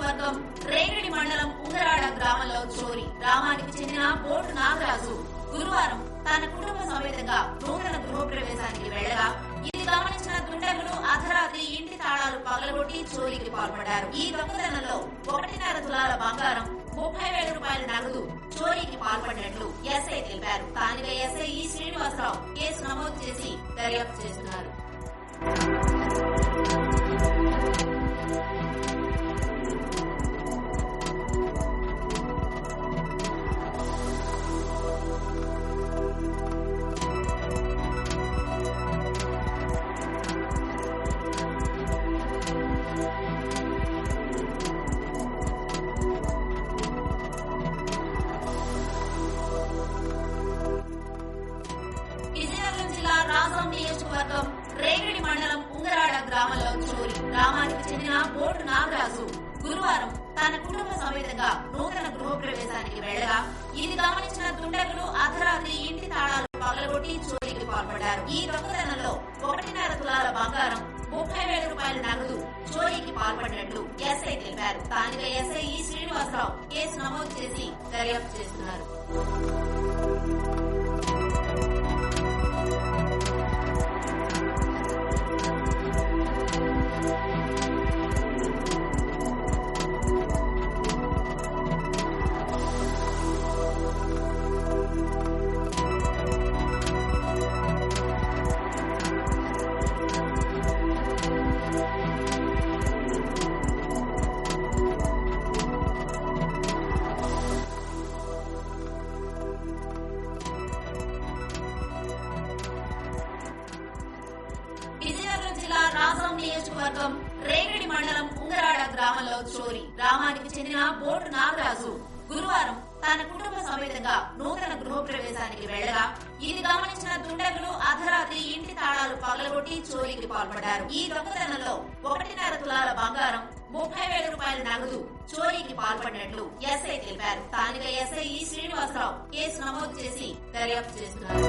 నియోజకవర్గం రేగడి మండలం ఉంగరాడ గ్రామంలో చోరీ. గ్రామానికి చెందిన బోటు నాగరాజు గురువారం తన కుటుంబ సమేతంగా నూతన గృహప్రవేశానికి వెళ్లగా ఇది గమనించిన దుండగులు అర్ధరాత్రి ఇంటి తాళాలు పగలగొట్టి చోరీకి పాల్పడ్డారు. ఈ దొంగతనంలో 1.5 తులాల బంగారం, 30,000 రూపాయల నగదు చోరీకి పాల్పడినట్లు ఎస్ఐ తెలిపారు. స్థానిక ఎస్ఐ ఈ శ్రీనివాసరావు కేసు నమోదు చేసి దర్యాప్తు చేస్తున్నారు. విజయనగరం జిల్లా రాజం నియోజకవర్గం రేగడి మండలం ఉంగరాడ గ్రామంలో చోరీ. గ్రామానికి చెందిన బోటు నాగరాజు గురువారం తన కుటుంబ సమేతంగా నూతన గృహప్రవేశానికి వెళ్లగా ఇది గమనించిన దుండగులు అర్ధరాత్రి ఇంటి తాళాలు పగలగొట్టి చోరీకి పాల్పడ్డారు. ఈ దొంగతనంలో 1.5 తులాల బంగారం, 30,000 రూపాయల నగదు చోరీకి పాల్పడినట్లు ఎస్ఐ తెలిపారు. స్థానిక ఎస్ఐ ఈ శ్రీనివాసరావు కేసు నమోదు చేసి దర్యాప్తు చేస్తున్నారు. విజయనగరం జిల్లా రాజం నియోజకవర్గం రేగడి మండలం ఉంగరాడ గ్రామంలో చోరీ. గ్రామానికి చెందిన బోటు నాగరాజు గురువారం తన కుటుంబ సమేతంగా నూతన గృహప్రవేశానికి వెళ్లగా ఇది గమనించిన దుండగులు అర్ధరాత్రి ఇంటి తాళాలు పగలగొట్టి చోరీకి పాల్పడ్డారు. ఈ దొంగతనంలో 1.5 తులాల బంగారం, 30,000 రూపాయల నగదు చోరీకి పాల్పడినట్లు ఎస్ఐ తెలిపారు. స్థానిక ఎస్ఐ ఈ శ్రీనివాసరావు కేసు నమోదు చేసి దర్యాప్తు చేస్తున్నారు.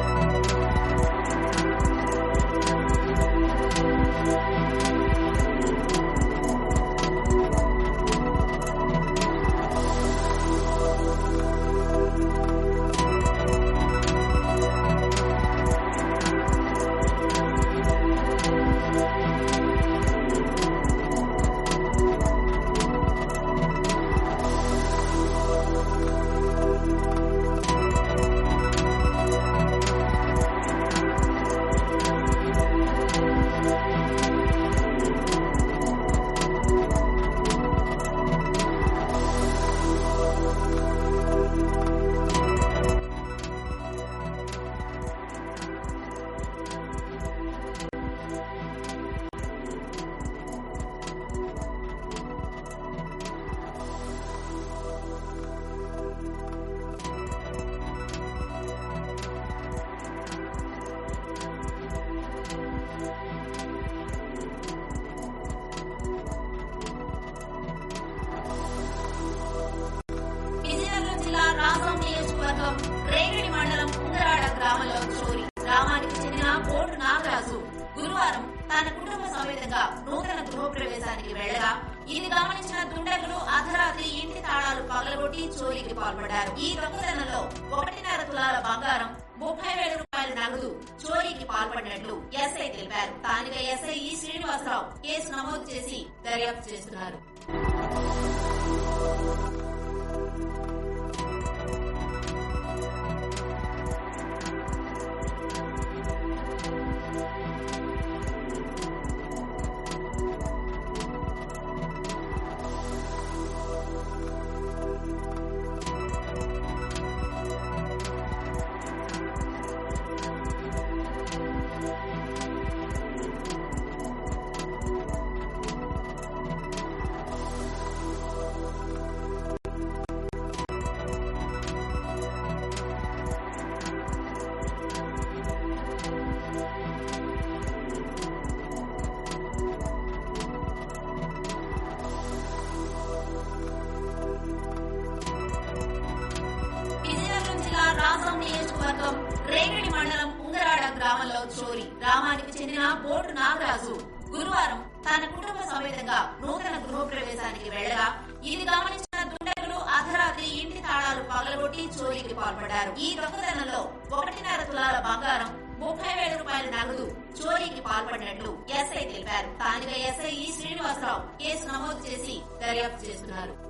రాజం నియోజకవర్గం రేగడి మండలం ఉంగరాడ గ్రామంలో చోరీ. గ్రామానికి చెందిన బోటు నాగరాజు గురువారం తన కుటుంబ సమేతంగా నూతన గృహప్రవేశానికి వెళ్లగా ఇది గమనించిన దుండగులు అర్ధరాత్రి ఇంటి తాళాలు పగలగొట్టి చోరీకి పాల్పడ్డారు. ఈ దొంగతనంలో 1.5 తులాల బంగారం, 30,000 రూపాయల నగదు చోరీకి పాల్పడినట్లు ఎస్ఐ తెలిపారు. స్థానిక ఎస్ఐ ఈ శ్రీనివాసరావు కేసు నమోదు చేసి దర్యాప్తు చేస్తున్నారు. రాజం నియోజకవర్గం రేగడి మండలం ఉంగరాడ గ్రామంలో చోరీ. గ్రామానికి చెందిన బోటు నాగరాజు గురువారం తన కుటుంబ సమేతంగా నూతన గృహప్రవేశానికి వెళ్లగా ఇది గమనించిన దుండగులు అర్ధరాత్రి ఇంటి తాళాలు పగలగొట్టి చోరీకి పాల్పడ్డారు. ఈ దొంగతనంలో 1.5 తులాల బంగారం, 30,000 రూపాయల నగదు చోరీకి పాల్పడినట్లు ఎస్ఐ తెలిపారు. స్థానిక ఎస్ఐ శ్రీనివాసరావు కేసు నమోదు చేసి దర్యాప్తు చేస్తున్నారు.